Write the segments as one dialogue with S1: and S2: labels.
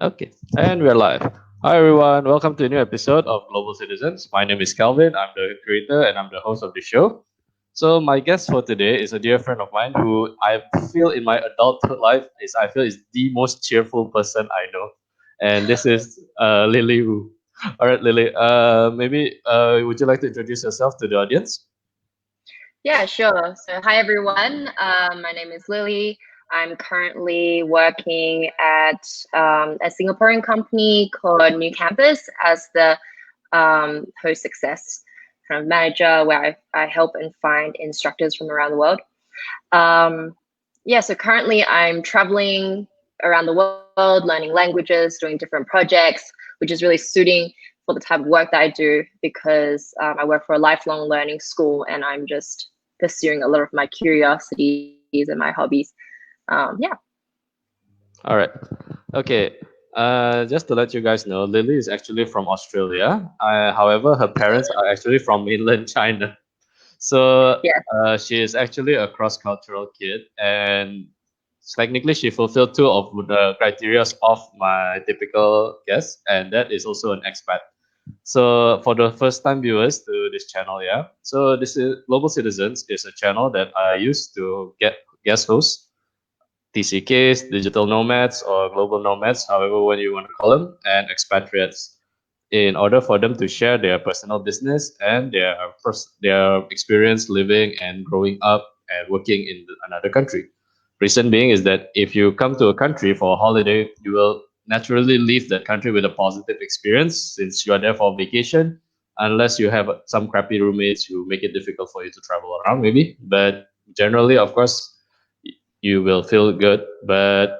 S1: Okay, and we're live. Hi everyone, welcome to a new episode of Global Citizens. My name is Calvin, I'm the creator and I'm the host of the show. So my guest for today is a dear friend of mine who I feel in my adulthood life is the most cheerful person I know. And this is Lily Wu. All right, Lily, maybe would you like to introduce yourself to the audience?
S2: Yeah, sure. So, hi everyone. My name is Lily. I'm currently working at a Singaporean company called NewCampus as the host success kind of manager, where I help and find instructors from around the world. Um, yeah, so currently I'm traveling around the world, learning languages, doing different projects, which is really suiting for the type of work that I do because I work for a lifelong learning school and I'm just pursuing a lot of my curiosities and my hobbies. Yeah.
S1: All right. Okay. Just to let you guys know, Lily is actually from Australia. However, her parents are actually from mainland China. So
S2: Yeah.
S1: she is actually a cross-cultural kid, and technically she fulfilled two of the criteria of my typical guest, and that is also an expat. So for the first-time viewers to this channel, yeah. So this is Global Citizens is a channel that I used to get guest hosts TCKs, digital nomads, or global nomads, however one you want to call them, and expatriates, in order for them to share their personal business and their experience living and growing up and working in another country. Reason being is that if you come to a country for a holiday, you will naturally leave that country with a positive experience since you are there for vacation, unless you have some crappy roommates who make it difficult for you to travel around, maybe. But generally, of course, you will feel good, but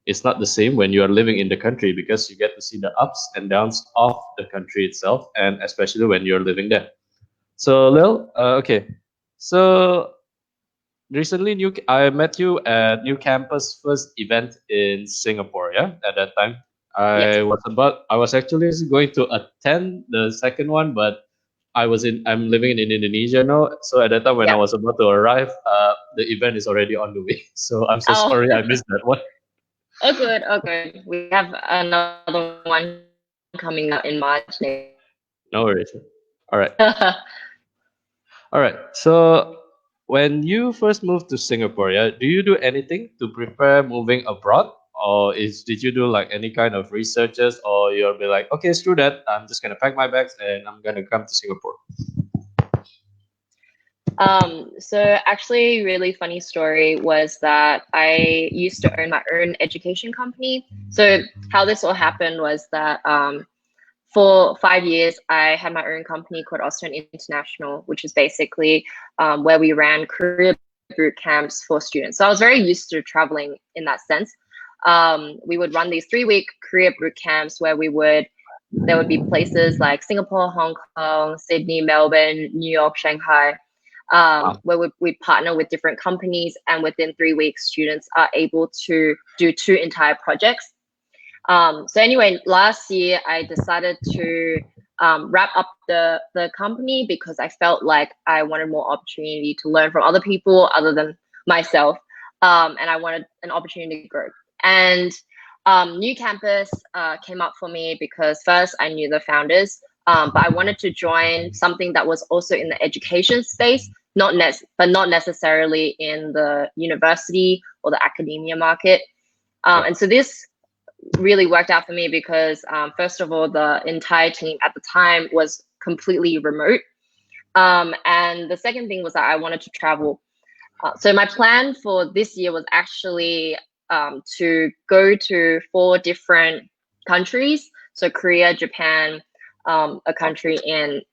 S1: it's not the same when you are living in the country because you get to see the ups and downs of the country itself, and especially when you're living there. So, Lil, okay. So recently, I met you at New Campus first event in Singapore. Yeah, at that time,
S2: Yes.
S1: I was actually going to attend the second one, but I'm living in Indonesia now. So at that time, when I
S2: Yeah.
S1: was about to arrive, the event is already on the way. So I'm so
S2: Oh,
S1: sorry I missed that one.
S2: oh, good. Oh, good. We have another one coming up in March next year.
S1: No worries. All right. All right. So when you first moved to Singapore, yeah, do you do anything to prepare moving abroad? Or did you do like any kind of researches, or you'll be like, okay, screw that, I'm just gonna pack my bags and I'm gonna come to Singapore?
S2: So actually, really funny story was that I used to own my own education company. So how this all happened was that for 5 years, I had my own company called Austrian International, which is basically where we ran career boot camps for students. So I was very used to traveling in that sense. We would run these 3 week career boot camps where there would be places like Singapore, Hong Kong, Sydney, Melbourne, New York, Shanghai,
S1: Wow.
S2: where we partner with different companies, and within 3 weeks, students are able to do two entire projects. So anyway, last year I decided to wrap up the company because I felt like I wanted more opportunity to learn from other people other than myself, and I wanted an opportunity to grow. And New Campus came up for me because first I knew the founders, but I wanted to join something that was also in the education space, but not necessarily in the university or the academia market.
S1: Yeah.
S2: And so this really worked out for me because first of all, the entire team at the time was completely remote, and the second thing was that I wanted to travel. So my plan for this year was actually to go to 4 different countries: so Korea, Japan, a country in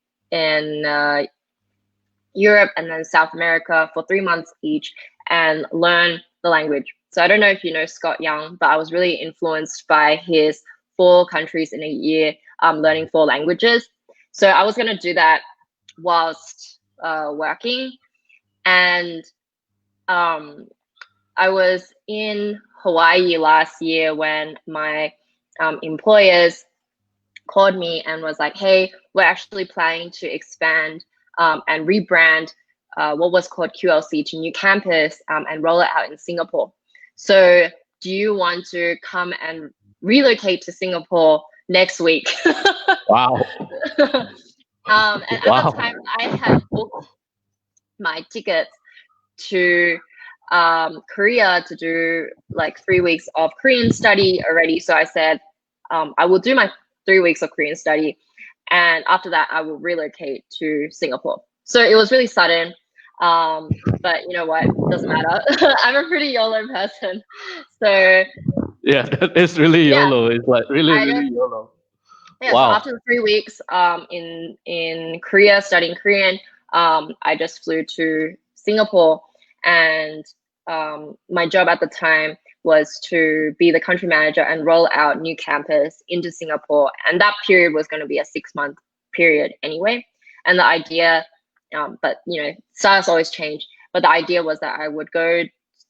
S2: Europe, and then South America for 3 months each, and learn the language. So I don't know if you know Scott Young, but I was really influenced by his 4 countries in a year, learning 4 languages. So I was going to do that whilst working. And um, I was in Hawaii last year when my employers called me and was like, hey, we're actually planning to expand and rebrand what was called QLC to New Campus, and roll it out in Singapore. So do you want to come and relocate to Singapore next week.
S1: Wow.
S2: And at
S1: Wow.
S2: the time, I had booked my tickets to Korea to do like 3 weeks of Korean study already. So I said, I will do my 3 weeks of Korean study, and after that, I will relocate to Singapore. So it was really sudden. But you know what? Doesn't matter. I'm a pretty YOLO person. So
S1: Yeah, that is really
S2: yeah,
S1: YOLO. It's like really,
S2: I
S1: really
S2: just
S1: YOLO.
S2: yeah. So
S1: Wow.
S2: after the 3 weeks in Korea studying Korean, I just flew to Singapore, and my job at the time was to be the country manager and roll out NewCampus into Singapore, and that period was going to be a 6-month period anyway. And the idea, but you know, styles always change. But the idea was that I would go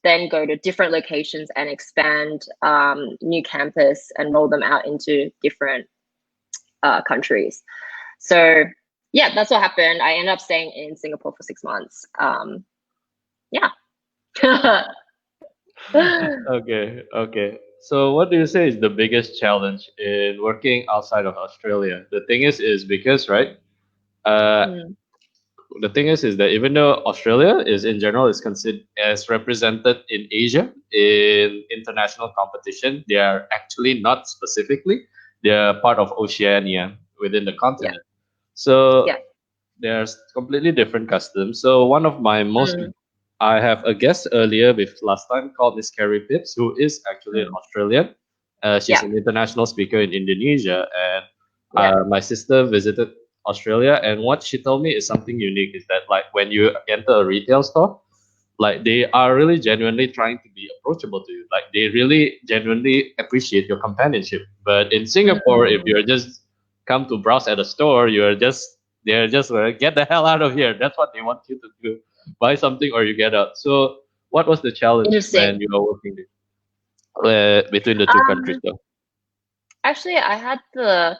S2: to different locations and expand NewCampus and roll them out into different countries. So yeah, that's what happened. I ended up staying in Singapore for 6 months. Yeah.
S1: Okay, okay. So what do you say is the biggest challenge in working outside of Australia? The thing is because, right? Uh,
S2: Mm,
S1: the thing is that even though Australia is in general is considered as represented in Asia in international competition, they are actually not specifically. They are part of Oceania within the
S2: yeah,
S1: continent. So
S2: yeah.
S1: there's completely different customs. So one of my most
S2: Mm,
S1: I have a guest earlier with last time called Miss Carrie Phipps, who is actually an
S2: mm,
S1: Australian. She's
S2: yeah,
S1: an international speaker in Indonesia, and
S2: yeah.
S1: my sister visited Australia. And what she told me is something unique: is that like when you enter a retail store, like they are really genuinely trying to be approachable to you. Like they really genuinely appreciate your companionship. But in Singapore, if
S2: Mm,
S1: you're just come to browse at a store, they're just like, get the hell out of here. That's what they want you to do. Buy something or you get out. So what was the challenge when
S2: interesting.
S1: you were working between the two countries
S2: Um,
S1: though?
S2: Actually, I had the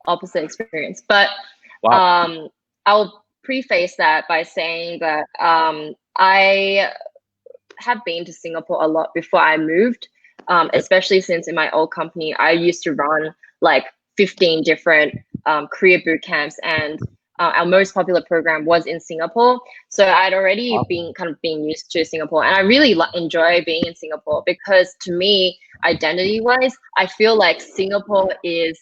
S2: opposite experience, but
S1: Wow.
S2: um, I'll preface that by saying that I have been to Singapore a lot before I moved,
S1: Yep.
S2: especially since in my old company, I used to run like 15 different career boot camps, and our most popular program was in Singapore. So I'd already
S1: Wow.
S2: been used to Singapore, and I really enjoy being in Singapore because to me, identity wise, I feel like Singapore is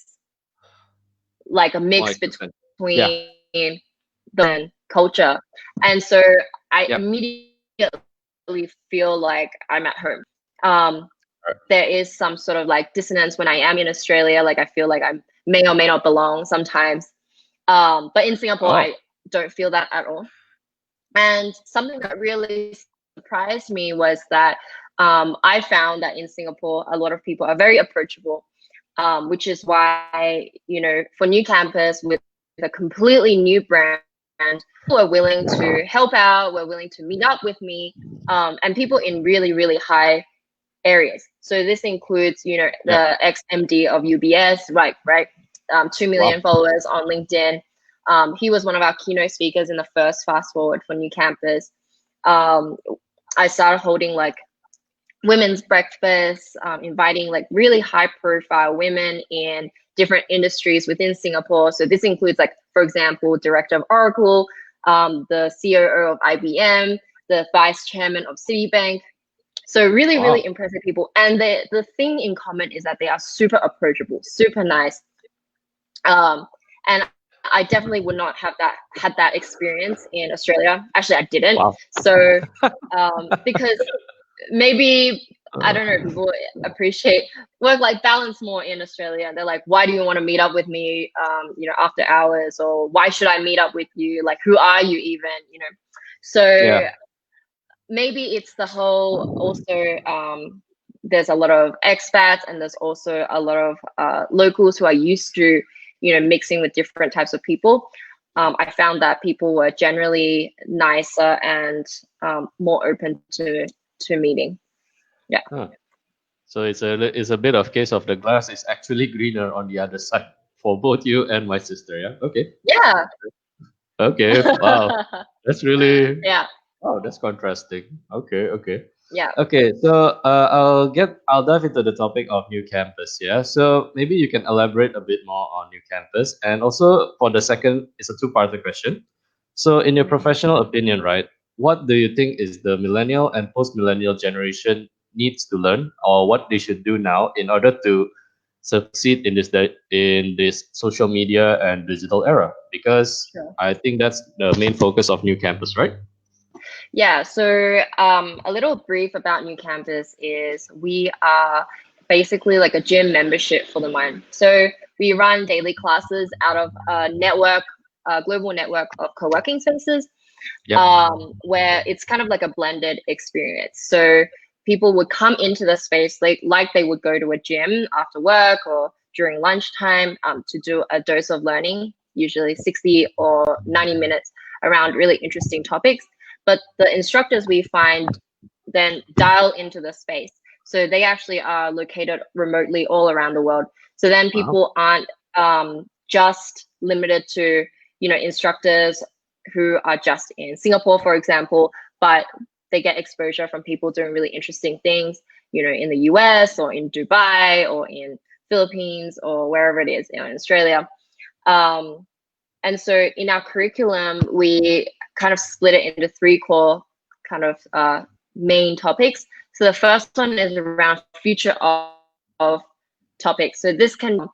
S2: like a
S1: More
S2: mix
S1: acceptance. Yeah.
S2: between the culture, and so I
S1: Yep.
S2: immediately feel like I'm at home. Um,
S1: Right.
S2: there is some sort of like dissonance when I am in Australia. Like I feel like I may or may not belong sometimes. But in Singapore,
S1: Oh.
S2: I don't feel that at all. And something that really surprised me was that I found that in Singapore, a lot of people are very approachable, which is why, you know, for NewCampus with a completely new brand, people are willing to help out, were willing to meet up with me, and people in really, really high areas. So this includes, you know,
S1: Yeah.
S2: the ex-MD of UBS, right, 2
S1: Wow.
S2: million followers on LinkedIn. He was one of our keynote speakers in the first Fast Forward for NewCampus. Um, I started holding like women's breakfasts, inviting like really high-profile women in different industries within Singapore. So this includes like, for example, director of Oracle, the COO of IBM, the vice chairman of Citibank. So really, really
S1: Wow.
S2: impressive people. And the thing in common is that they are super approachable, super nice. And I definitely would not have had that experience in Australia. Actually, I didn't.
S1: Wow.
S2: So because maybe I don't know,
S1: Uh,
S2: people appreciate work-life balance more in Australia. They're like, why do you want to meet up with me, you know, after hours, or why should I meet up with you? Like, who are you even, you know? So
S1: yeah.
S2: maybe it's the whole also there's a lot of expats and there's also a lot of locals who are used to, you know, mixing with different types of people. I found that people were generally nicer and more open to meeting. Yeah.
S1: Huh. So it's a bit of case of the glass is actually greener on the other side for both you and my sister. Yeah. Okay.
S2: Yeah.
S1: Okay. Wow. That's really
S2: Yeah.
S1: wow. That's contrasting. Okay. Okay.
S2: Yeah.
S1: Okay, so I'll dive into the topic of new campus. Yeah, so maybe you can elaborate a bit more on new campus, and also for the second, it's a two-part question. So, in your professional opinion, right, what do you think is the millennial and post-millennial generation needs to learn, or what they should do now in order to succeed in this social media and digital era? Because
S2: Sure.
S1: I think that's the main focus of new campus, right?
S2: Yeah, so a little brief about New Campus is we are basically like a gym membership for the mind. So we run daily classes out of a network, a global network of co-working spaces,
S1: Yep.
S2: where it's kind of like a blended experience. So people would come into the space like they would go to a gym after work or during lunchtime to do a dose of learning, usually 60 or 90 minutes around really interesting topics. But the instructors we find then dial into the space. So they actually are located remotely all around the world. So then
S1: Uh-huh.
S2: people aren't just limited to, instructors who are just in Singapore, for example, but they get exposure from people doing really interesting things, in the US or in Dubai or in Philippines or wherever it is, in Australia. Um, and so in our curriculum, we kind of split it into three core kind of main topics. So the first one is around future of topics. So this can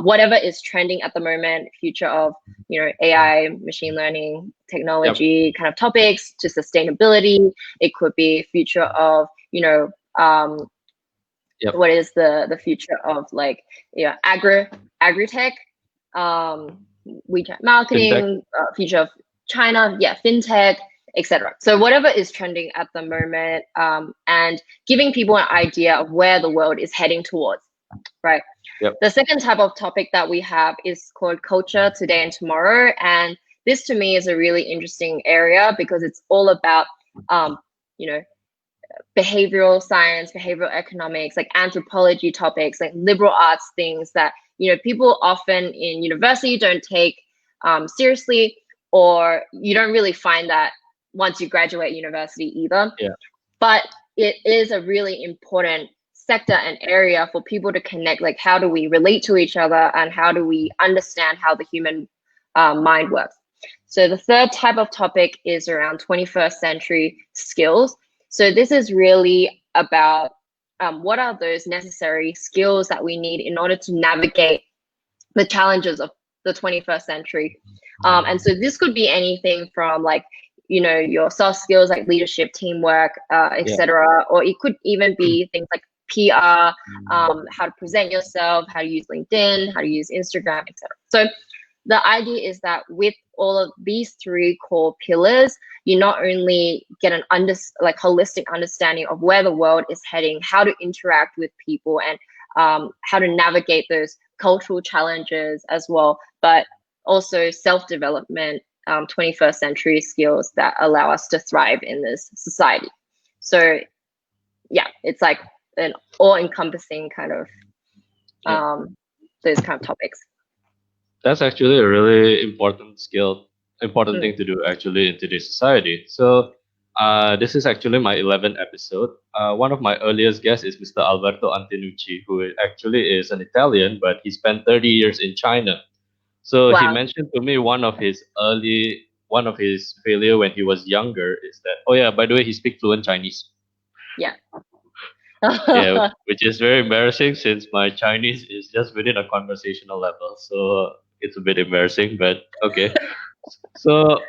S2: whatever is trending at the moment, future of AI, machine learning,
S1: Yep.
S2: technology kind of topics to sustainability. It could be future of
S1: Yep.
S2: what is the future of like agri tech, WeChat
S1: Fintech.
S2: marketing, future of China, yeah, fintech, etc. So whatever is trending at the moment, and giving people an idea of where the world is heading towards, right?
S1: Yep.
S2: The second type of topic that we have is called culture today and tomorrow, and this to me is a really interesting area because it's all about you know behavioral science, behavioral economics, like anthropology topics, like liberal arts things that people often in university don't take seriously, or you don't really find that once you graduate university either.
S1: Yeah.
S2: But it is a really important sector and area for people to connect. Like, how do we relate to each other, and how do we understand how the human mind works? So the third type of topic is around 21st century skills. So this is really about what are those necessary skills that we need in order to navigate the challenges of the 21st century. And so this could be anything from like, your soft skills like leadership, teamwork,
S1: Yeah.
S2: etc. Or it could even be things like PR, how to present yourself, how to use LinkedIn, how to use Instagram, etc. So the idea is that with all of these three core pillars, you not only get an holistic understanding of where the world is heading, how to interact with people, and how to navigate those cultural challenges as well, but also self-development, 21st century skills that allow us to thrive in this society. So yeah, it's like an all-encompassing kind of
S1: Yeah.
S2: those kind of topics.
S1: That's actually a really important
S2: Mm.
S1: thing to do actually in today's society. So, this is actually my 11th episode. One of my earliest guests is Mr. Alberto Antenucci, who actually is an Italian, but he spent 30 years in China. So he
S2: Wow.
S1: mentioned to me one of his failure when he was younger is that, oh yeah, by the way, he speaks fluent Chinese.
S2: Yeah.
S1: Yeah, which is very embarrassing since my Chinese is just within a conversational level. So it's a bit embarrassing, but okay. So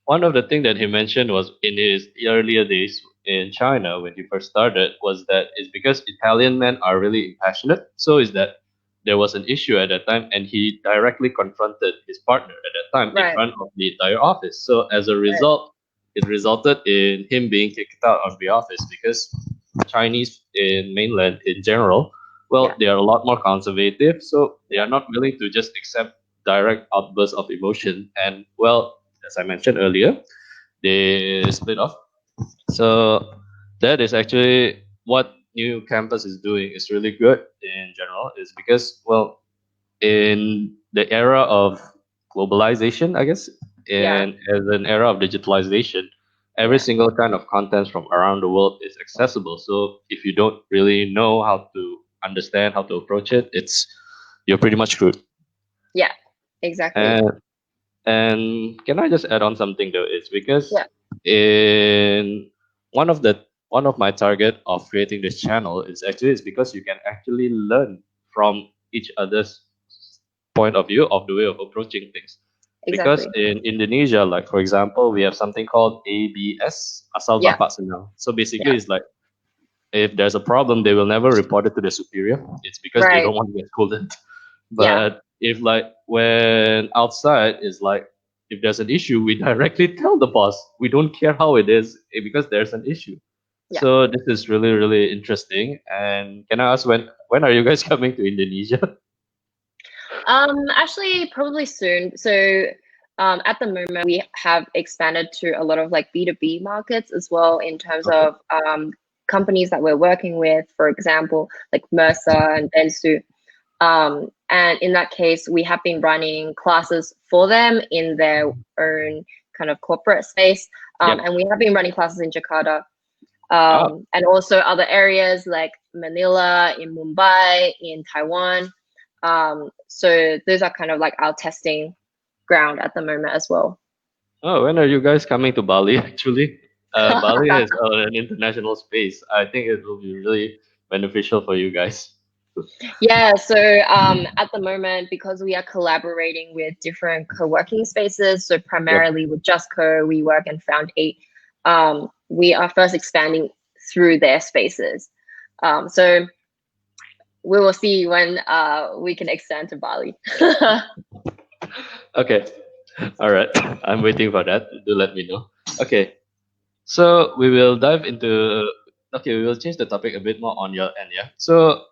S1: one of the things that he mentioned was in his earlier days in China when he first started was that it's because Italian men are really passionate. So is that there was an issue at that time and he directly confronted his partner at that time in
S2: Right.
S1: front of the entire office. So as a
S2: Right.
S1: result, it resulted in him being kicked out of the office because Chinese in mainland in general,
S2: Yeah.
S1: well, they are a lot more conservative, so they are not willing to just accept direct outbursts of emotion. And well, as I mentioned earlier, they split off. So that is actually what new campus is doing is really good in general, is because well, in the era of globalization, I guess,
S2: Yeah.
S1: and as an era of digitalization, every single kind of content from around the world is accessible. So if you don't really know how to understand how to approach it, you're pretty much screwed.
S2: Yeah, exactly.
S1: And can I just add on something though? It's because
S2: Yeah,
S1: in one of my target of creating this channel is because you can actually learn from each other's point of view of the way of approaching things. Because
S2: exactly.
S1: in Indonesia, like for example, we have something called ABS, asal
S2: Yeah,
S1: bapak senang. So basically,
S2: yeah,
S1: it's like if there's a problem, they will never report it to the superior. It's because they
S2: right.
S1: don't want to get scolded.
S2: Yeah,
S1: But if like when outside is like if there's an issue, we directly tell the boss. We don't care how it is because there's an issue.
S2: yeah.
S1: So this is really really interesting. And can I ask when are you guys coming to Indonesia?
S2: Actually, probably soon. So, at the moment, we have expanded to a lot of like B2B markets as well in terms
S1: Okay.
S2: of companies that we're working with, for example, like Mercer and Dentsu. And in that case, we have been running classes for them in their own kind of corporate space.
S1: Yep.
S2: And we have been running classes in Jakarta,
S1: Oh,
S2: and also other areas like Manila, in Mumbai, in Taiwan. So those are kind of like our testing ground at the moment as well.
S1: oh, when are you guys coming to Bali? Actually, Bali is an international space. I think it will be really beneficial for you guys.
S2: Yeah, so at the moment, because we are collaborating with different co-working spaces, so
S1: Yep.
S2: primarily with Just Co, WeWork, and Found Eight, we are first expanding through their spaces. So we will see when we can extend to Bali.
S1: Okay. All right. I'm waiting for that. Do let me know. Okay. So we will dive into. Okay, we will change the topic a bit more on your end. Yeah. So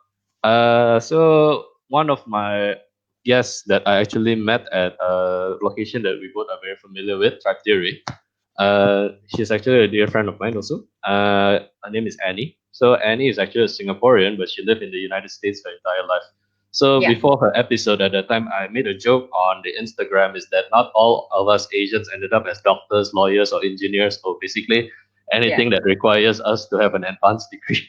S1: one of my guests that I actually met at a location that we both are very familiar with, Traktori. She's actually a dear friend of mine also. Her name is Annie. So Annie is actually a Singaporean, but she lived in the United States her entire life. So
S2: Yeah,
S1: before her episode at that time, I made a joke on the Instagram is that not all of us Asians ended up as doctors, lawyers, or engineers, or basically
S2: yeah,
S1: anything that requires us to have an advanced degree.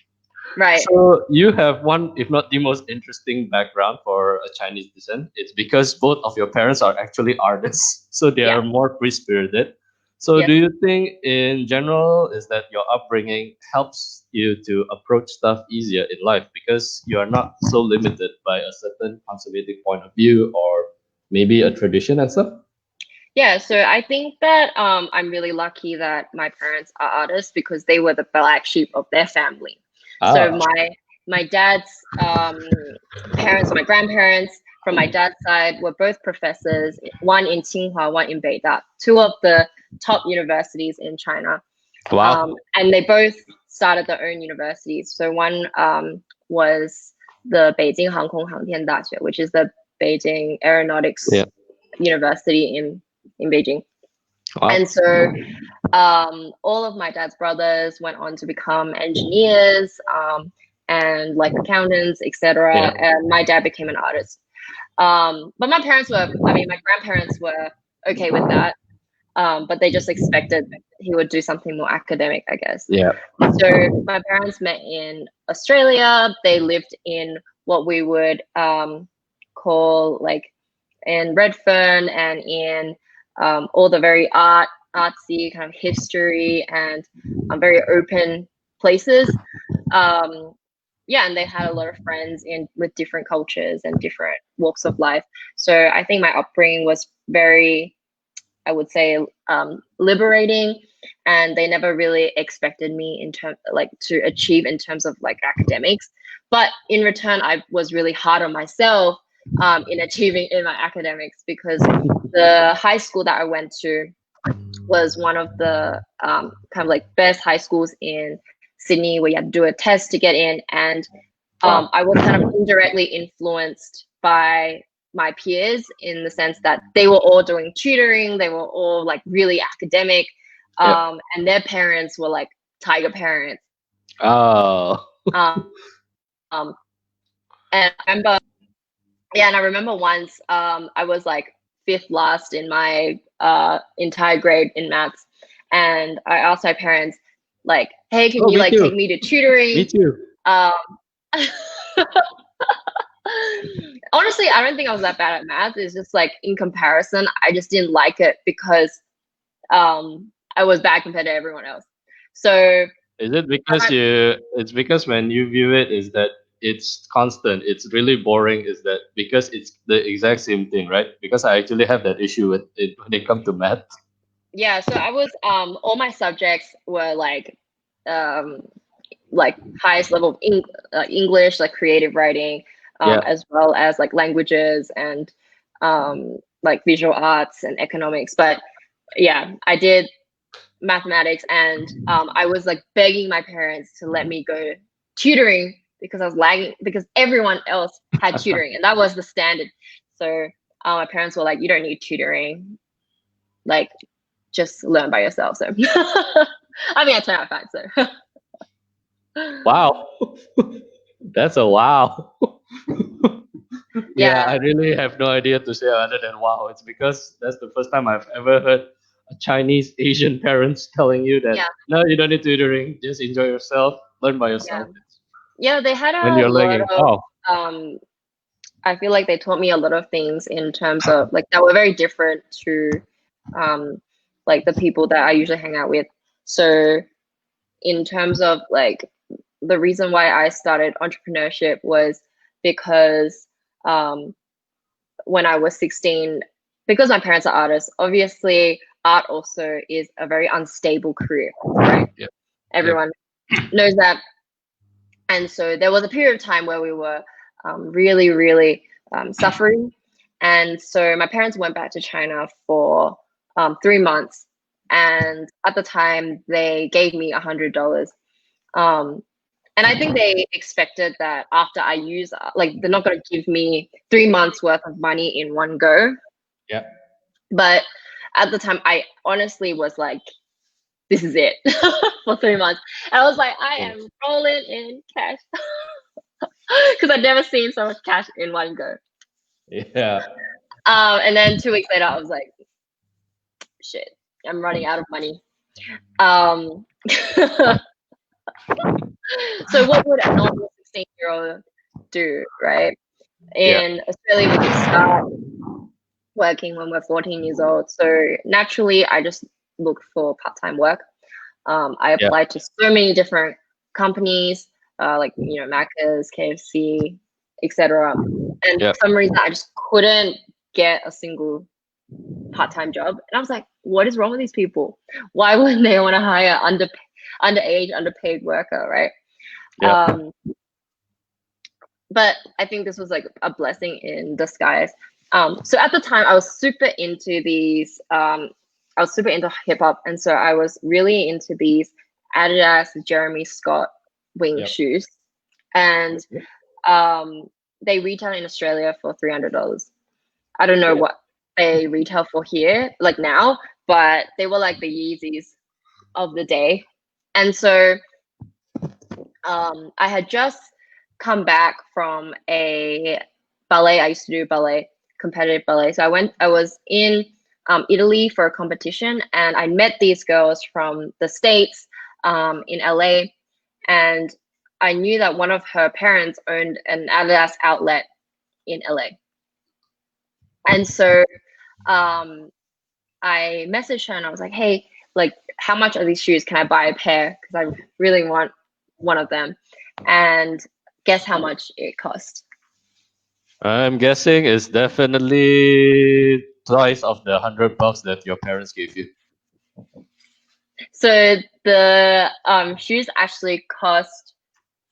S2: right.
S1: So you have one, if not the most interesting background for a Chinese descent. It's because both of your parents are actually artists, so they
S2: Yeah,
S1: are more free spirited. So do
S2: yes.
S1: you think, in general, is that your upbringing helps you to approach stuff easier in life because you are not so limited by a certain conservative point of view or maybe a tradition and stuff?
S2: Yeah, so I think that I'm really lucky that my parents are artists because they were the black sheep of their family. So
S1: Ah,
S2: my dad's parents, my grandparents from my dad's side were both professors, one in Tsinghua, one in Beida, two of the top universities in China.
S1: wow.
S2: And they both started their own universities. So one was the Beijing 航空航天大学, which is the Beijing
S1: Yeah.
S2: Aeronautics University in Beijing.
S1: Wow.
S2: And so all of my dad's brothers went on to become engineers, and like accountants,
S1: Yeah.
S2: etc. And my dad became an artist. But my parents were, I mean, my grandparents were okay with that, but they just expected he would do something more academic, I guess.
S1: Yeah.
S2: So my parents met in Australia. They lived in what we would call like in Redfern and in all the very artsy kind of history and very open places. Um, yeah, and they had a lot of friends in with different cultures and different walks of life. So I think my upbringing was very, I would say, liberating, and they never really expected me in term like to achieve in terms of like academics. But in return, I was really hard on myself in achieving in my academics because the high school that I went to was one of the kind of like best high schools in Sydney, where you had to do a test to get in, and
S1: Wow.
S2: I was kind of indirectly influenced by my peers in the sense that they were all doing tutoring, they were all like really academic,
S1: Yeah.
S2: and their parents were like tiger parents.
S1: Oh.
S2: Um, and I remember, yeah, and I remember once I was like fifth last in my entire grade in maths, and I asked my parents, like, hey, can
S1: Oh,
S2: you
S1: me
S2: like
S1: too.
S2: take me to tutoring?
S1: Me too.
S2: Um, honestly, I don't think I was that bad at math. It's just like in comparison, I just didn't like it because I was bad compared to everyone else. So
S1: Is it because it's because when you view it is that it's constant, it's really boring, is that because it's the exact same thing, right? Because I actually have that issue with it when it comes to math.
S2: yeah, so I was all my subjects were like highest level of English, like creative writing,
S1: Yeah.
S2: as well as like languages and like visual arts and economics. But yeah, I did mathematics, and I was like begging my parents to let me go tutoring because I was lagging because everyone else had tutoring and that was the standard. So my parents were like, you don't need tutoring, like just learn by yourself. So I mean, I turned out fine. So
S1: Wow. That's a wow. Yeah, I
S2: yeah,
S1: really have no idea to say other than wow. It's because that's the first time I've ever heard a Chinese Asian parents telling you that
S2: yeah,
S1: no, you don't need tutoring, just enjoy yourself, learn by
S2: yeah,
S1: yourself.
S2: yeah. They had
S1: When
S2: a
S1: you're
S2: lot
S1: lagging.
S2: of.
S1: Wow.
S2: Um, I feel like they taught me a lot of things in terms of like that were very different to um, like the people that I usually hang out with. So in terms of like the reason why I started entrepreneurship was because when I was 16, because my parents are artists, obviously art also is a very unstable career, right?
S1: Yep. Yep.
S2: Everyone knows that. And so there was a period of time where we were really, really suffering. And so my parents went back to China for 3 months. And at the time, they gave me $100. Um, and I think they expected that after I use, like, they're not going to give me 3 months worth of money in one go.
S1: Yeah.
S2: But at the time, I honestly was like, this is it for 3 months. And I was like, I
S1: Yeah.
S2: am rolling in cash because I'd never seen so much cash in one go.
S1: Yeah.
S2: And then 2 weeks later, I was like, shit, I'm running out of money. Um, so what would a normal 16-year-old do, right?
S1: Yeah.
S2: In Australia, we can start working when we're 14 years old. So naturally, I just looked for part-time work. I
S1: Yeah.
S2: applied to so many different companies, like Macca's, KFC, etc. And
S1: Yeah.
S2: for some reason, I just couldn't get a single part-time job. And I was like, what is wrong with these people? Why wouldn't they want to hire underage, underpaid worker, right?
S1: Yeah.
S2: But I think this was like a blessing in disguise. So at the time, I was super into these. I was super into hip hop, and so I was really into these Adidas Jeremy Scott wing
S1: Yep.
S2: shoes, and they retail in Australia for $300. I don't know what they retail for here, like now, but they were like the Yeezys of the day, and so I had just come back from a ballet. I used to do ballet, competitive ballet. So I was in Italy for a competition, and I met these girls from the States in LA, and I knew that one of her parents owned an Adidas outlet in LA. And so I messaged her and I was like, hey, like, how much are these shoes? Can I buy a pair? Because I really want one of them. And guess how much it cost?
S1: I'm guessing it's definitely twice of the $100 that your parents gave you.
S2: So the shoes actually cost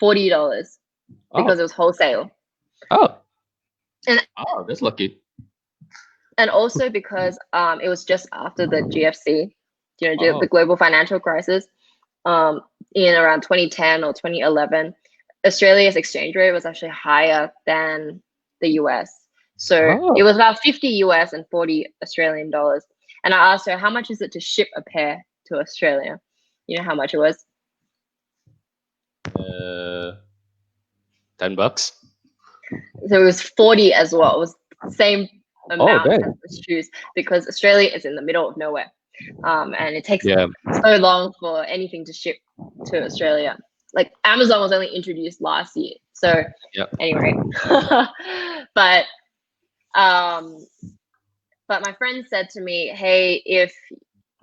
S2: $40 because it was wholesale.
S1: Oh.
S2: And
S1: That's lucky.
S2: also because it was just after the GFC, the global financial crisis, in around 2010 or 2011, Australia's exchange rate was actually higher than the US. So it was about 50 US and 40 Australian dollars. And I asked her, how much is it to ship a pair to Australia? You know how much it was?
S1: $10.
S2: So it was 40 as well. It was the same amount
S1: Dang.
S2: as the shoes because Australia is in the middle of nowhere. and it takes
S1: Yeah.
S2: so long for anything to ship to Australia. Like Amazon was only introduced last year, so
S1: Yeah.
S2: anyway. But my friend said to me, hey,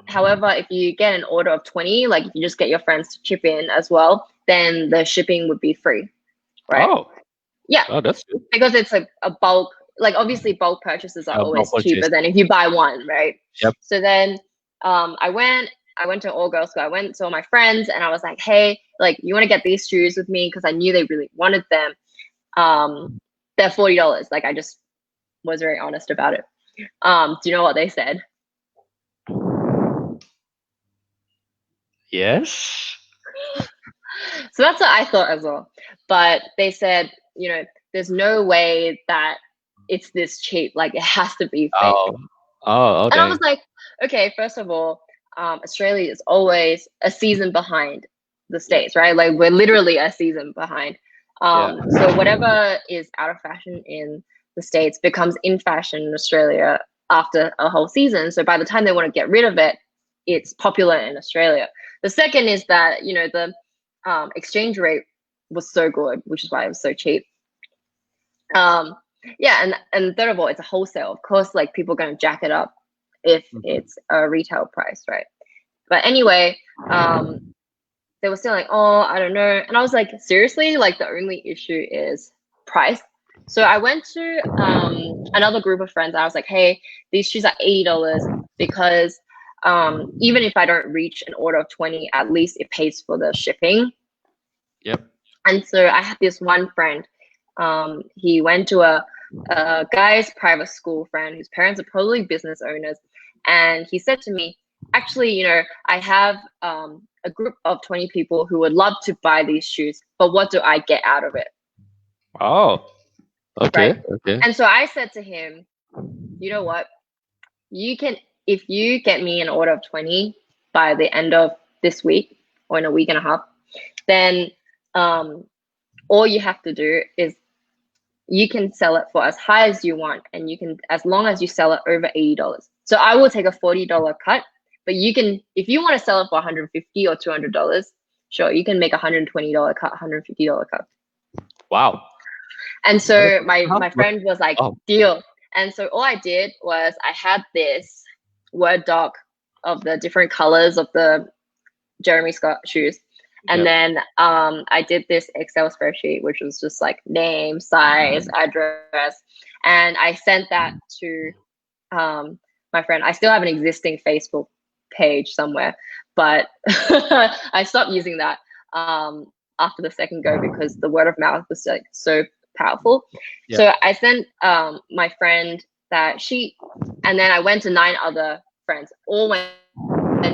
S2: however, if you get an order of 20, like if you just get your friends to chip in as well, then the shipping would be free, right?
S1: Oh.
S2: Yeah.
S1: Oh, that's good.
S2: Because it's a bulk, like obviously bulk purchases are
S1: Bulk
S2: always
S1: purchase.
S2: cheaper than if you buy one, right?
S1: Yep.
S2: So then I went to all girls school. I went to all my friends and I was like, hey, like you want to get these shoes with me? Because I knew they really wanted them. They're $40. Like I just was very honest about it. Do you know what they said?
S1: Yes.
S2: So that's what I thought as well. But they said, there's no way that it's this cheap. Like it has to be fake.
S1: Oh, okay.
S2: And I was like, okay, first of all, Australia is always a season behind the States, right? Like we're literally a season behind. So whatever is out of fashion in the States becomes in fashion in Australia after a whole season. So by the time they want to get rid of it, it's popular in Australia. The second is that, the exchange rate was so good, which is why it was so cheap. And third of all, it's a wholesale. Of course, like people are going to jack it up if it's a retail price, right? But anyway, they were still like, oh, I don't know. And I was like, seriously? Like the only issue is price. So I went to another group of friends. I was like, hey, these shoes are $80 because even if I don't reach an order of 20, at least it pays for the shipping.
S1: Yep.
S2: And so I had this one friend. He went to a guy's private school friend whose parents are probably business owners. And he said to me, actually, I have a group of 20 people who would love to buy these shoes, but what do I get out of it?
S1: Oh, okay.
S2: Right?
S1: Okay.
S2: And so I said to him, you know what? If you get me an order of 20 by the end of this week or in a week and a half, then all you have to do is you can sell it for as high as you want, and you can, as long as you sell it over $80. So I will take a $40 cut, but you can, if you want to sell it for $150 or $200, sure, you can make a $120 cut, $150 cut.
S1: Wow.
S2: And so my friend was like, deal. And so all I did was I had this Word doc of the different colors of the Jeremy Scott shoes. And then I did this Excel spreadsheet, which was just like name, size, address. And I sent that to my friend. I still have an existing Facebook page somewhere, but I stopped using that after the second go because the word of mouth was like so powerful. So I sent my friend that sheet, and then I went to 9 other friends, all went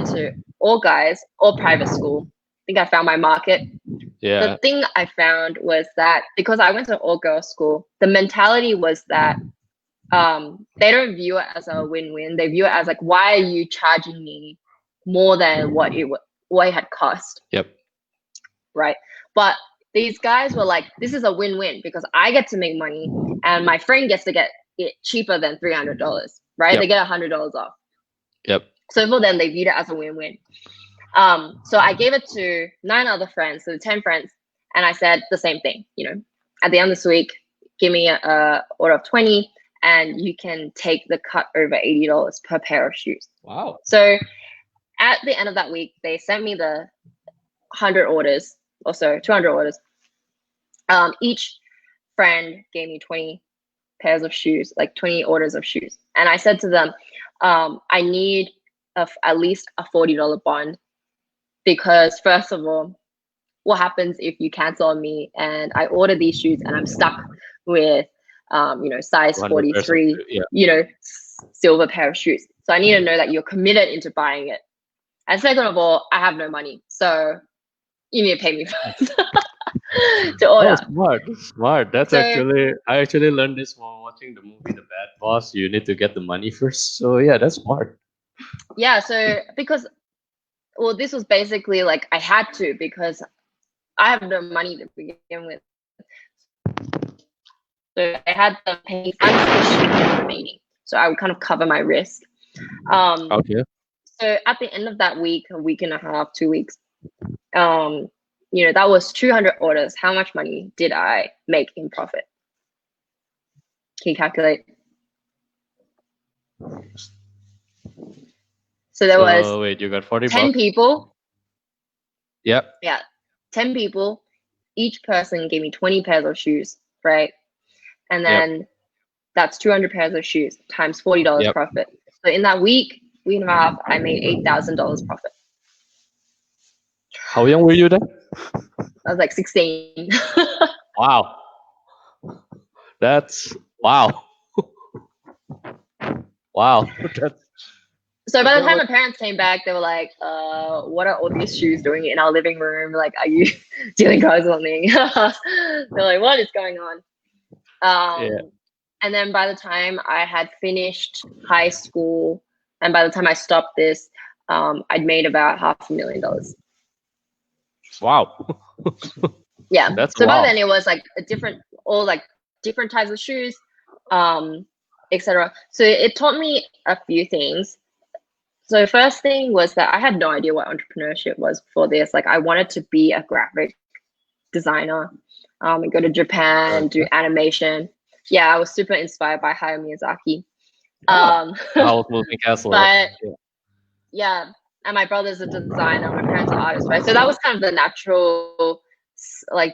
S2: to all guys, all private school. I think I found my market.
S1: Yeah.
S2: The thing I found was that because I went to all girls school, the mentality was that they don't view it as a win-win. They view it as like, why are you charging me more than what it had cost?
S1: Yep.
S2: Right. But these guys were like, this is a win-win because I get to make money and my friend gets to get it cheaper than $300, right? They get $100 off.
S1: Yep.
S2: So for them, they viewed it as a win-win. So I gave it to 9 other friends, so 10 friends, and I said the same thing, at the end of this week, give me a order of 20 and you can take the cut over $80 per pair of shoes.
S1: Wow.
S2: So at the end of that week, they sent me the 100 orders or so, 200 orders. Each friend gave me 20 pairs of shoes, like 20 orders of shoes. And I said to them, I need at least a $40 bond. Because first of all, what happens if you cancel on me and I order these shoes and I'm stuck with, size 43, silver pair of shoes. So I need to know that you're committed into buying it. And second of all, I have no money. So you need to pay me first to order.
S1: Smart. I actually learned this while watching the movie The Bad Boss. You need to get the money first. So yeah, that's smart.
S2: Yeah. So because, well, this was basically like I had to because I have no money to begin with. So I had to pay unfinished shipping remaining. So I would kind of cover my risk.
S1: Okay.
S2: So at the end of that week, a week and a half, 2 weeks, that was 200 orders. How much money did I make in profit? Can you calculate? So there was
S1: wait, you got 40
S2: 10
S1: bucks?
S2: people.
S1: Yep.
S2: Yeah, 10 people. Each person gave me 20 pairs of shoes, right? And then that's 200 pairs of shoes times $40 profit. So in that week and a half, I made $8,000 profit.
S1: How young were you then?
S2: I was like 16.
S1: Wow. That's wow. Wow.
S2: So by the time my parents came back, they were like, what are all these shoes doing in our living room? Like, are you stealing cars or something? They're like, what is going on? And then by the time I had finished high school, and by the time I stopped this, I'd made about $500,000.
S1: Wow.
S2: Yeah.
S1: That's
S2: so
S1: wow.
S2: By then it was like different types of shoes, etc. So it taught me a few things. So the first thing was that I had no idea what entrepreneurship was before this. Like I wanted to be a graphic designer, and go to Japan, do animation. Yeah, I was super inspired by Hayao Miyazaki.
S1: Howl's Moving Castle.
S2: But yeah, and my brother's a designer, my parents are artists, right? So that was kind of the natural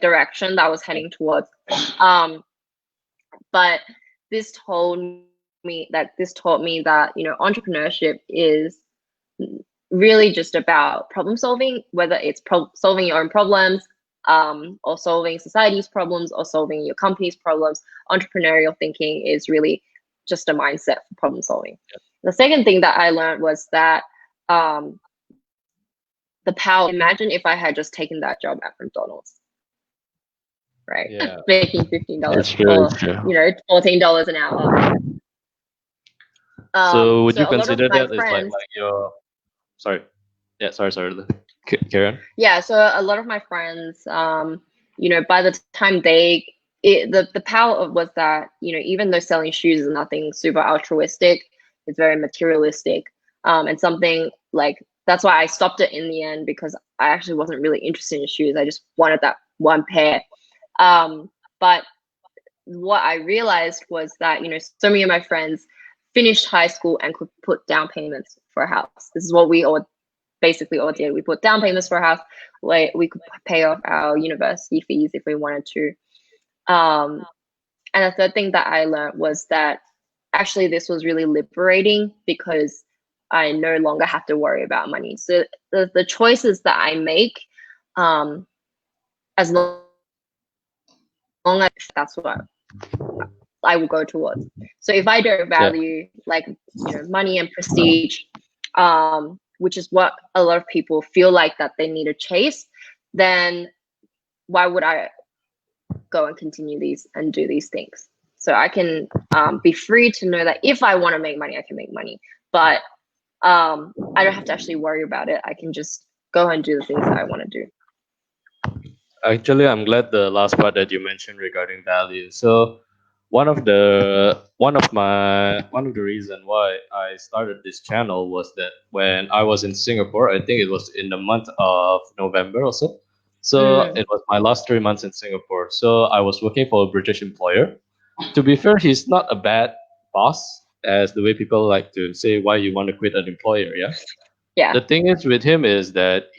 S2: direction that I was heading towards. But this taught me that entrepreneurship is really just about problem solving, whether it's solving your own problems, or solving society's problems, or solving your company's problems. Entrepreneurial thinking is really just a mindset for problem solving. The second thing that I learned was that the power. Imagine if I had just taken that job at McDonald's, right?
S1: Yeah.
S2: Making $15 or $14 an hour.
S1: So would you consider that as like your? Sorry. Yeah. Sorry. Carry on.
S2: Yeah. So a lot of my friends, by the time the power was that, even though selling shoes is nothing super altruistic, it's very materialistic, and something like that's why I stopped it in the end, because I actually wasn't really interested in shoes. I just wanted that one pair. But what I realized was that, so many of my friends finished high school and could put down payments for a house. This is what we basically all did. We put down payments for a house. We could pay off our university fees if we wanted to. And the third thing that I learned was that actually this was really liberating, because I no longer have to worry about money. So the choices that I make, as long as that's what I will go towards. So if I don't value money and prestige, which is what a lot of people feel like that they need to chase, then why would I go and continue these and do these things? So I can be free to know that if I want to make money, I can make money, but I don't have to actually worry about it. I can just go and do the things that I want to do.
S1: Actually, I'm glad the last part that you mentioned regarding value. So one of the reason why I started this channel was that when I was in Singapore, I think it was in the month of November or so. So it was my last 3 months in Singapore. So I was working for a British employer. To be fair, he's not a bad boss, as the way people like to say why you want to quit an employer.
S2: Yeah.
S1: The thing is with him is that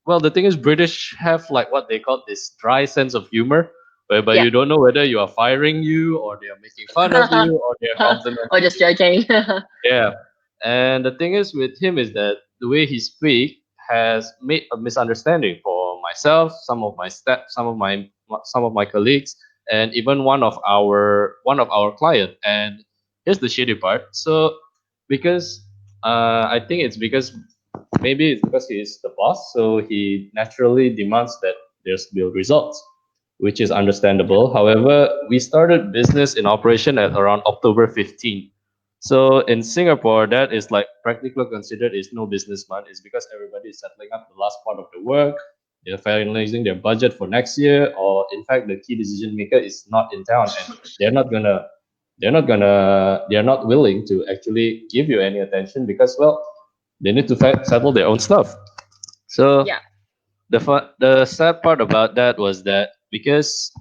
S1: the thing is British have like what they call this dry sense of humor, whereby you don't know whether you are firing you or they are making fun of you or they're complimenting
S2: or just joking.
S1: Yeah. And the thing is with him is that the way he speaks has made a misunderstanding for myself, some of my colleagues, and even one of our client. And here's the shitty part. So because I think it's because maybe it's because he is the boss, so he naturally demands that there's real results, which is understandable. However, we started business in operation at around October 15th. So in Singapore, that is like practically considered is no business month. It's because everybody is settling up the last part of the work. They're finalizing their budget for next year, or in fact, the key decision maker is not in town, and they're not willing to actually give you any attention because, well, they need to settle their own stuff. So
S2: Yeah.
S1: the sad part about that was that because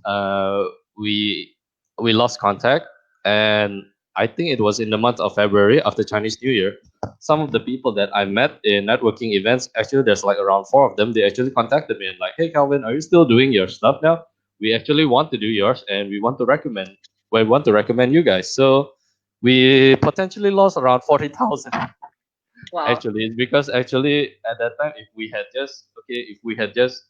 S1: we we lost contact, and I think it was in the month of February after Chinese New Year. Some of the people that I met in networking events, actually, there's like around four of them. They actually contacted me and like, "Hey, Calvin, are you still doing your stuff now? We actually want to do yours, and we want to recommend. We want to recommend you guys." So we potentially lost around 40,000.
S2: Wow.
S1: Actually, it's because actually at that time, if we had just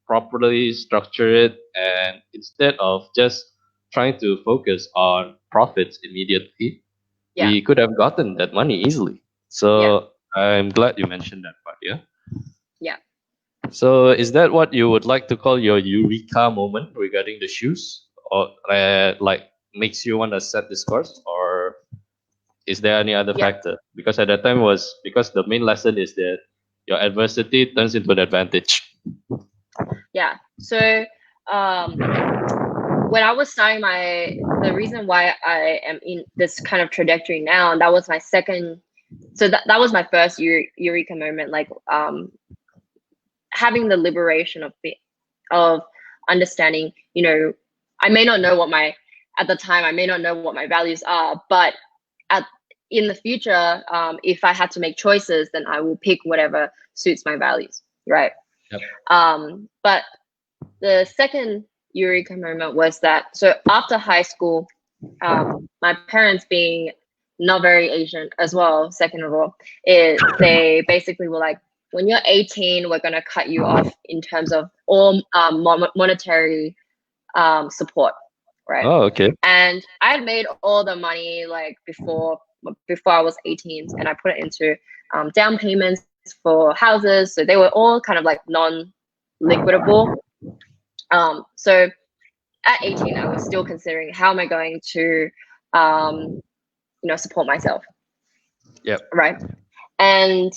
S1: properly structured it, and instead of just trying to focus on profits immediately,
S2: Yeah.
S1: we could have gotten that money easily.
S2: Yeah.
S1: So I'm glad you mentioned that part. Yeah.
S2: Yeah.
S1: So is that what you would like to call your eureka moment regarding the shoes, or like makes you want to set this course, or is there any other
S2: Yeah.
S1: factor? Because at that time was because the main lesson is that your adversity turns into an advantage.
S2: Yeah. So when I was starting the reason why I am in this kind of trajectory now, that was my second. So that was my first eureka moment, like having the liberation of understanding. I may not know at the time, I may not know what my values are, but at in the future, if I had to make choices, then I will pick whatever suits my values, right?
S1: Yep.
S2: But the second eureka moment was that, so after high school, my parents being not very Asian as well, second of all, they basically were like, when you're 18, we're going to cut you off in terms of all monetary support, right?
S1: Oh, okay.
S2: And I had made all the money like before I was 18, and I put it into down payments for houses, so they were all kind of like non-liquidable. So at 18, I was still considering how am I going to support myself.
S1: Yep.
S2: Right. And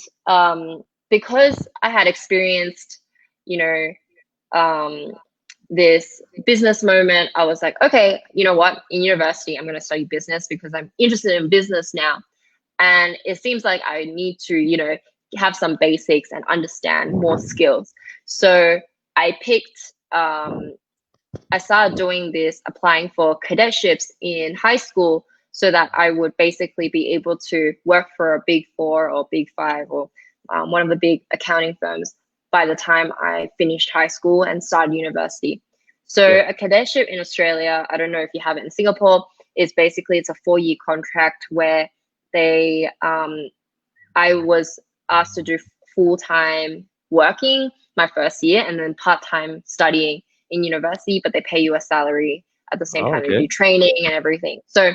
S2: because I had experienced, this business moment, I was like, okay, you know what? In university, I'm going to study business because I'm interested in business now. And it seems like I need to, have some basics and understand more skills. So I started doing this, applying for cadetships in high school so that I would basically be able to work for a big four or big five or one of the big accounting firms by the time I finished high school and started university. So
S1: Yeah.
S2: a cadetship in Australia, I don't know if you have it in Singapore, is basically it's a 4-year contract where I was asked to do full-time working my first year and then part-time studying in university, but they pay you a salary at the same
S1: Oh,
S2: time. They
S1: okay.
S2: do training and everything. So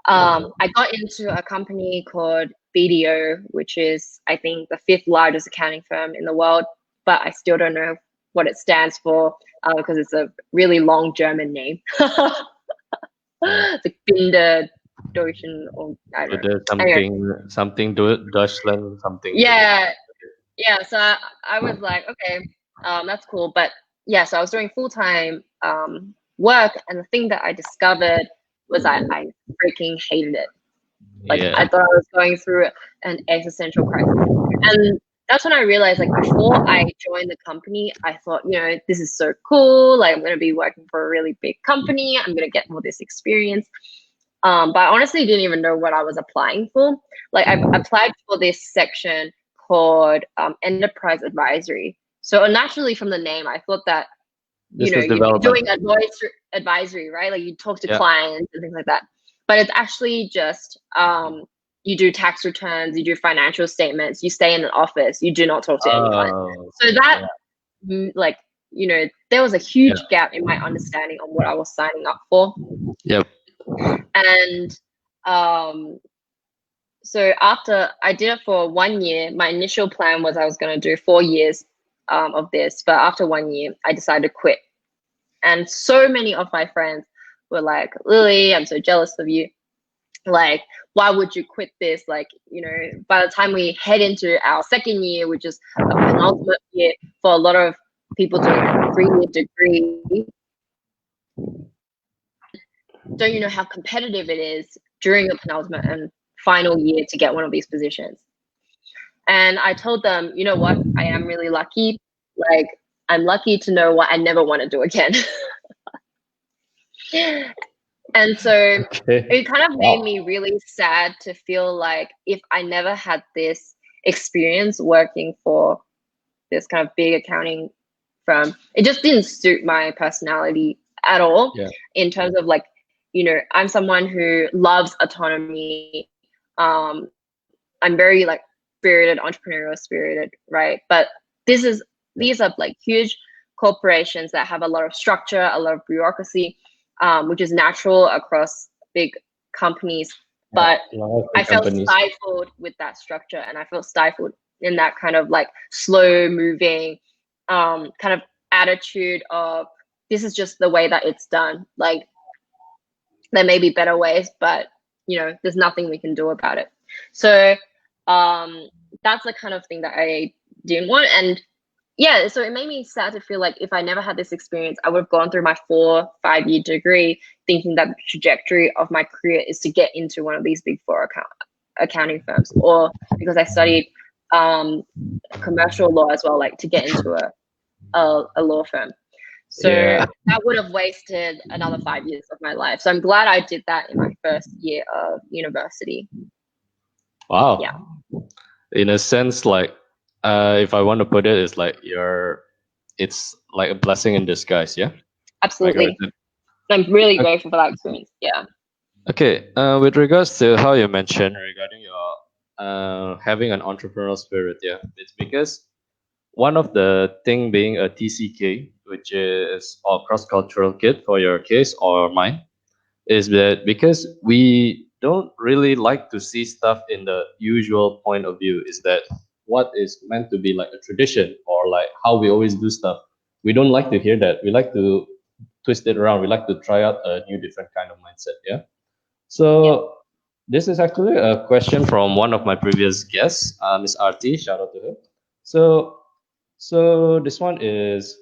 S2: I got into a company called BDO, which is, I think, the 5th largest accounting firm in the world, but I still don't know what it stands for because it's a really long German name. It's like Binder Deutschen, or I
S1: So
S2: don't know.
S1: there's
S2: Anyway,
S1: something Deutschland, something.
S2: yeah, so I was like, okay, that's cool. But yeah, so I was doing full-time work, and the thing that I discovered was I freaking hated it. Like
S1: Yeah.
S2: I thought I was going through an existential crisis. And that's when I realized, like, before I joined the company, I thought, this is so cool. Like, I'm going to be working for a really big company. I'm going to get all this experience. But I honestly didn't even know what I was applying for. Like, I applied for this section called enterprise advisory. So naturally, from the name, I thought that
S1: Business
S2: you'd be doing
S1: development.
S2: advisory, right? Like you talk to
S1: Yeah.
S2: clients and things like that. But it's actually just you do tax returns, you do financial statements, you stay in an office, you do not talk to any clients.
S1: Oh.
S2: So that,
S1: Yeah.
S2: there was a huge
S1: Yeah.
S2: gap in my understanding on what I was signing up for.
S1: Yep.
S2: And so after I did it for 1 year, my initial plan was I was going to do 4 years of this. But after 1 year, I decided to quit. And so many of my friends were like, Lily, I'm so jealous of you. Like, why would you quit this? Like, by the time we head into our second year, which is a penultimate year for a lot of people doing a 3-year degree, don't you know how competitive it is during the penultimate and final year to get one of these positions? And I told them, you know what, I am really lucky. Like, I'm lucky to know what I never want to do again. And so
S1: Okay.
S2: it kind of made
S1: Wow.
S2: me really sad to feel like if I never had this experience working for this kind of big accounting firm, it just didn't suit my personality at all.
S1: Yeah.
S2: In terms of like, you know, I'm someone who loves autonomy. I'm very like spirited, entrepreneurial spirited, right? But this is
S1: Yeah.
S2: these are like huge corporations that have a lot of structure, a lot of bureaucracy, which is natural across big companies.
S1: Yeah.
S2: But
S1: A lot of
S2: I
S1: big
S2: felt
S1: companies.
S2: stifled with that structure, and I felt stifled in that kind of like slow moving kind of attitude of this is just the way that it's done. Like there may be better ways, but you know, there's nothing we can do about it. So that's the kind of thing that I didn't want. And yeah, so it made me sad to feel like if I never had this experience, I would have gone through my 4-5 year degree thinking that the trajectory of my career is to get into one of these big four accounting firms, or because I studied commercial law as well, like to get into a law firm. So
S1: Yeah.
S2: that would have wasted another 5 years of my life. So I'm glad I did that in my first year of university.
S1: Wow.
S2: Yeah.
S1: In a sense, like, if I want to put it, it's like it's like a blessing in disguise. Yeah. Like,
S2: Absolutely. I'm really
S1: okay.
S2: grateful for that experience. Yeah.
S1: Okay. With regards to how you mentioned regarding your having an entrepreneurial spirit, yeah, it's because one of the thing being a TCK, which is or cross cultural kid for your case or mine, is that because we don't really like to see stuff in the usual point of view, is that what is meant to be like a tradition or like how we always do stuff, we don't like to hear that. We like to twist it around. We like to try out a new different kind of mindset. Yeah.
S2: Yeah.
S1: So this is actually a question from one of my previous guests, Miss RT. Shout out to her. So this one is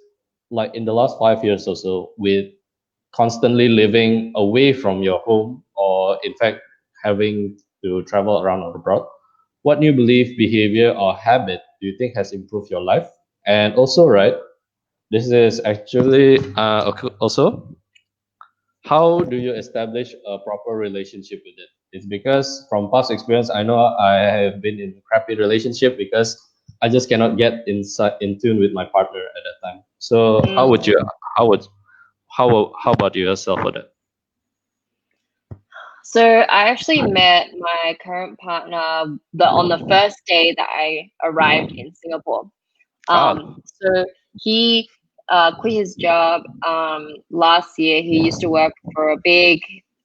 S1: like in the last 5 years or so, with constantly living away from your home, or in fact having to travel around or abroad, what new belief, behavior, or habit do you think has improved your life? And also, right, this is actually also, how do you establish a proper relationship with it? It's because from past experience, I know I have been in crappy relationship because I just cannot get inside in tune with my partner at that time. So how would
S2: Mm.
S1: you how would how about yourself for that?
S2: So I actually met my current partner on the first day that I arrived in Singapore.
S1: Ah,
S2: So he quit his job last year. He used to work for a big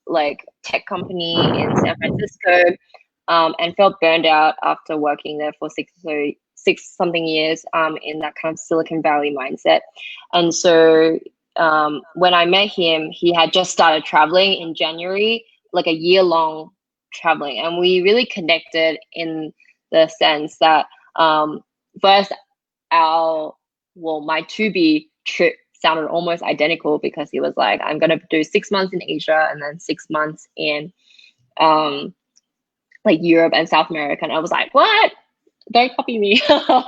S2: like tech company in San Francisco, and felt burned out after working there for six something years in that kind of Silicon Valley mindset. And so when I met him, he had just started traveling in January, like a year long traveling, and we really connected in the sense that first my to be trip sounded almost identical because he was like, I'm gonna do 6 months in Asia and then 6 months in um like Europe and South America. And I was like, what? Don't copy me. But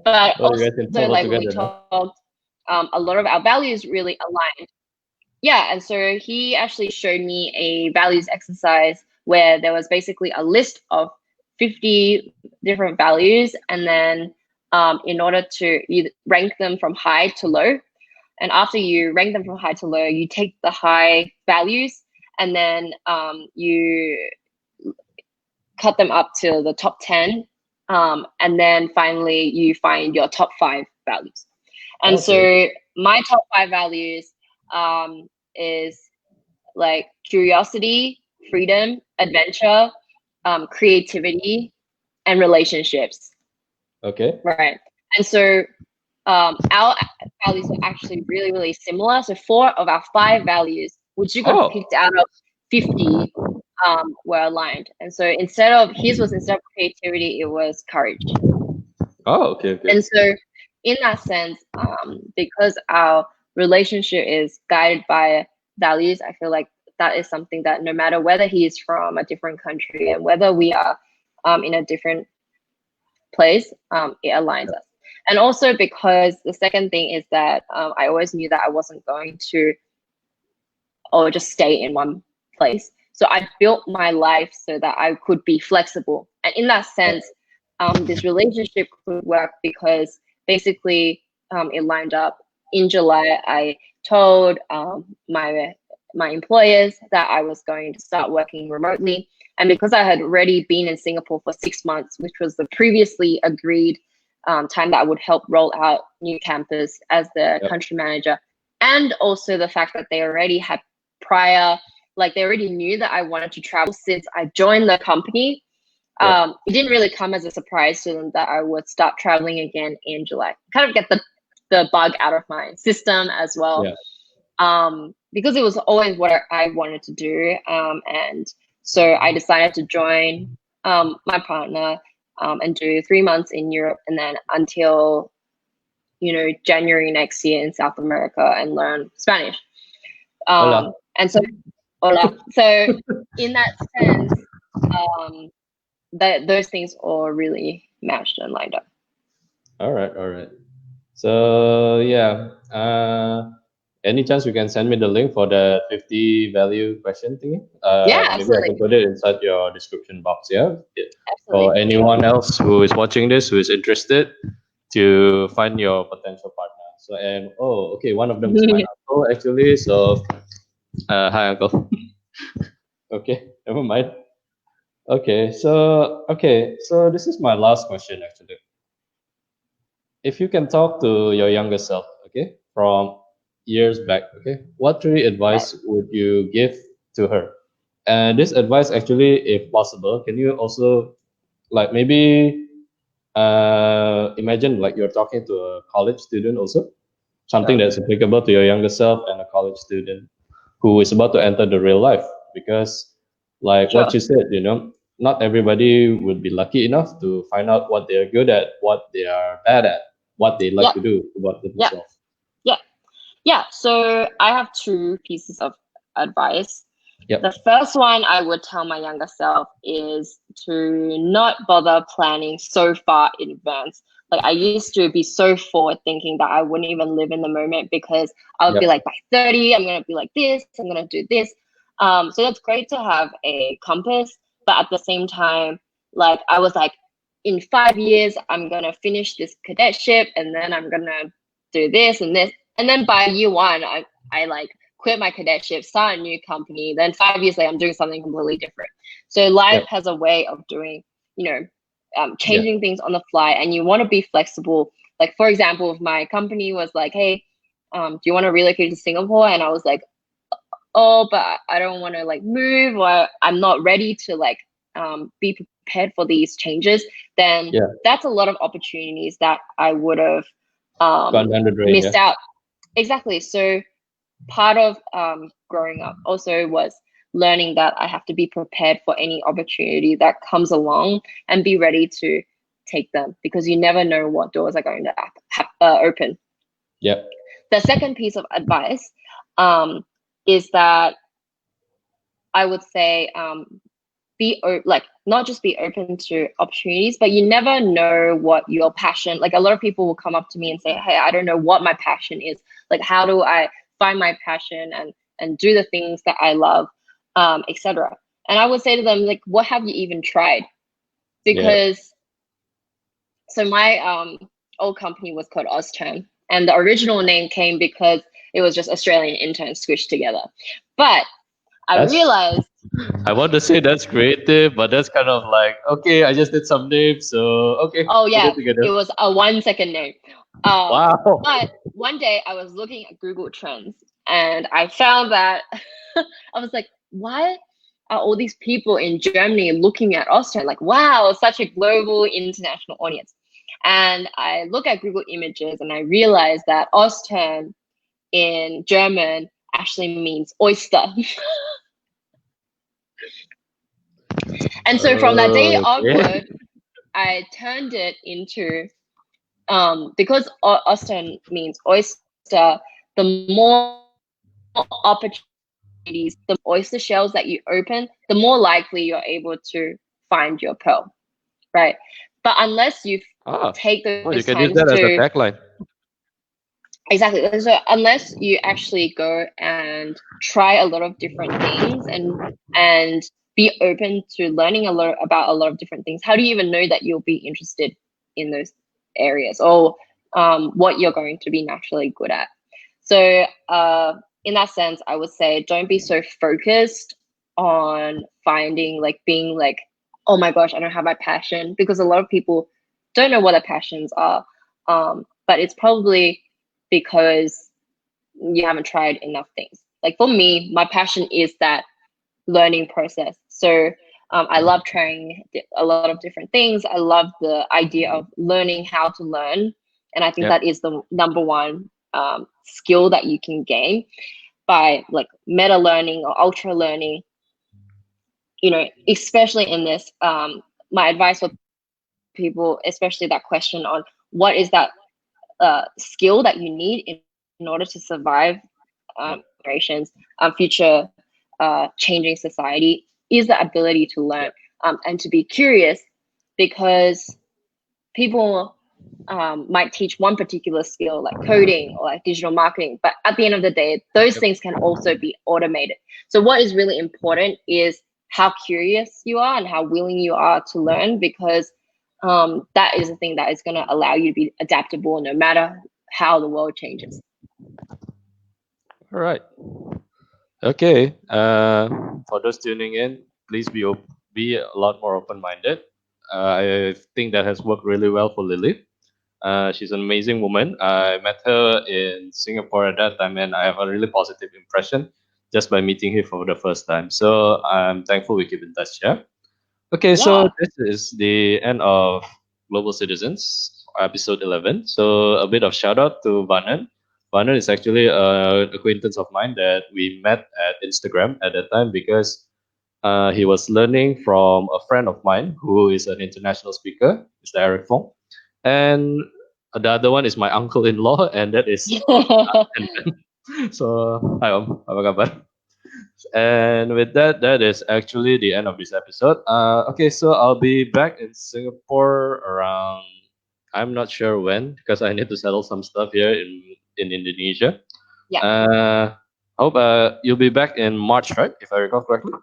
S1: well, you
S2: also
S1: guys can travel
S2: like when we
S1: together, huh?
S2: talked, a lot of our values really aligned. Yeah, and so he actually showed me a values exercise where there was basically a list of 50 different values, and then in order to you rank them from high to low, and after you rank them from high to low, you take the high values and then you cut them up to the top 10, and then finally you find your top 5 values. And
S1: Okay.
S2: so my top 5 values is like curiosity, freedom, adventure, creativity, and relationships.
S1: Okay.
S2: Right. And so our values are actually really, really similar. So 4 of our 5 values, which you got
S1: Oh.
S2: picked out of 50, were aligned. And so instead of creativity, it was courage.
S1: Oh. Okay. Okay.
S2: And so in that sense, because our relationship is guided by values, I feel like that is something that no matter whether he is from a different country and whether we are in a different place, it aligns us. And also because the second thing is that I always knew that I wasn't going to or just stay in one place. So I built my life so that I could be flexible. And in that sense, this relationship could work because basically it lined up. In July, I told my employers that I was going to start working remotely. And because I had already been in Singapore for 6 months, which was the previously agreed time that I would help roll out NewCampus as the country manager, and also the fact that they already had they already knew that I wanted to travel since I joined the company. It didn't really come as a surprise to them that I would start traveling again in July. Kind of get the bug out of my system as well. Because it was always what I wanted to do. And so I decided to join my partner and do 3 months in Europe, and then until January next year in South America and learn Spanish. And so, hola. So in that sense, those things all really matched and lined up.
S1: All right. So yeah, any chance you can send me the link for the 50 value question thingy?
S2: Yeah,
S1: maybe
S2: absolutely.
S1: I can put it inside your description box. Yeah.
S2: Absolutely.
S1: For anyone else who is watching this, who is interested to find your potential partner. So okay, one of them is my uncle actually. So hi uncle. Okay, never mind. Okay, so this is my last question actually. If you can talk to your younger self, okay, from years back, okay, what three advice would you give to her? And this advice actually, if possible, can you also maybe imagine you're talking to a college student also, something that's applicable to your younger self and a college student who is about to enter the real life, because what you said, not everybody would be lucky enough to find out what they're good at, what they are bad at, what they like to do about themselves.
S2: Yeah. So I have 2 pieces of advice.
S1: Yep.
S2: The first one I would tell my younger self is to not bother planning so far in advance. I used to be so forward thinking that I wouldn't even live in the moment, because I would be like, by 30, I'm going to be like this, I'm going to do this. So that's great to have a compass. But at the same time, I was like, in 5 years, I'm going to finish this cadetship, and then I'm going to do this and this. And then by year 1, I quit my cadetship, start a new company. Then 5 years later, I'm doing something completely different. So life has a way of doing, changing things on the fly, and you want to be flexible. For example, if my company was like, hey, do you want to relocate to Singapore? And I was like, oh, but I don't want to move, or I'm not ready to be prepared for these changes. Then that's a lot of opportunities that I would have missed out. Exactly. So part of growing up also was learning that I have to be prepared for any opportunity that comes along and be ready to take them, because you never know what doors are going to open.
S1: Yeah.
S2: The second piece of advice is that I would say not just be open to opportunities, but you never know what your passion. A lot of people will come up to me and say, hey, I don't know what my passion is. How do I find my passion and do the things that I love, etc. And I would say to them, what have you even tried? Because so my old company was called Ozterm, and the original name came because it was just Australian interns squished together. But I realized,
S1: I want to say that's creative, but that's kind of okay, I just did some names, so okay.
S2: Oh yeah, it was a 1 second name.
S1: Wow.
S2: But one day I was looking at Google Trends, and I found that I was like, why are all these people in Germany looking at Austrian? Wow, such a global international audience. And I look at Google Images and I realize that Austrian in German actually means oyster. And so from that day onward, I turned it into, because Austrian means oyster, the more opportunities, the oyster shells that you open, the more likely you're able to find your pearl, right? But unless you
S1: Ah,
S2: take
S1: oh, you
S2: those
S1: can use
S2: times
S1: that as a
S2: to
S1: tagline.
S2: exactly, so unless you actually go and try a lot of different things and be open to learning a lot about a lot of different things, how do you even know that you'll be interested in those areas, or what you're going to be naturally good at? So in that sense, I would say don't be so focused on finding like being like, oh my gosh, I don't have my passion, because a lot of people don't know what their passions are. But it's probably because you haven't tried enough things. Like for me, my passion is that learning process. So I love trying a lot of different things. I love the idea of learning how to learn. And I think
S1: Yep.
S2: that is the number one skill that you can gain by like meta learning or ultra learning, you know, especially in this. My advice for people, especially that question on what is that skill that you need in order to survive
S1: Yep.
S2: generations, future changing society, is the ability to learn
S1: Yep.
S2: and to be curious, because people might teach one particular skill like coding or like digital marketing, but at the end of the day, those
S1: Yep.
S2: things can also be automated. So what is really important is how curious you are and how willing you are to learn, because that is the thing that is going to allow you to be adaptable no matter how the world changes.
S1: All right. Okay. For those tuning in, please be a lot more open-minded. I think that has worked really well for Lily. She's an amazing woman. I met her in Singapore at that time, and I have a really positive impression just by meeting her for the first time. So I'm thankful we keep in touch. Yeah. Okay, so
S2: Yeah.
S1: this is the end of Global Citizens, episode 11. So a bit of shout out to Vanan. Vanan is actually an acquaintance of mine that we met at Instagram at that time because he was learning from a friend of mine who is an international speaker, Mr. Eric Fong. And the other one is my uncle-in-law, and that is and so hi Om, apa kabar? And with that, that is actually the end of this episode. Okay, so I'll be back in Singapore around. I'm not sure when because I need to settle some stuff here in Indonesia.
S2: Yeah.
S1: Hope you'll be back in March, right? If I recall correctly.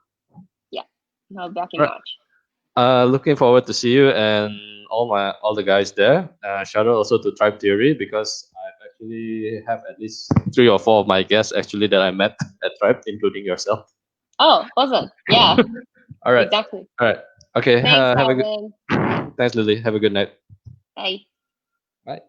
S2: Yeah. No, back in
S1: Right.
S2: March.
S1: Looking forward to see you and all the guys there. Shout out also to Tribe Theory because I actually have at least 3 or 4 of my guests actually that I met at Tribe, including yourself.
S2: Oh, awesome. Yeah,
S1: All right.
S2: exactly.
S1: All right. Okay.
S2: Thanks,
S1: Have a good.
S2: Alvin.
S1: Thanks, Lily. Have a good night.
S2: Bye.
S1: Bye.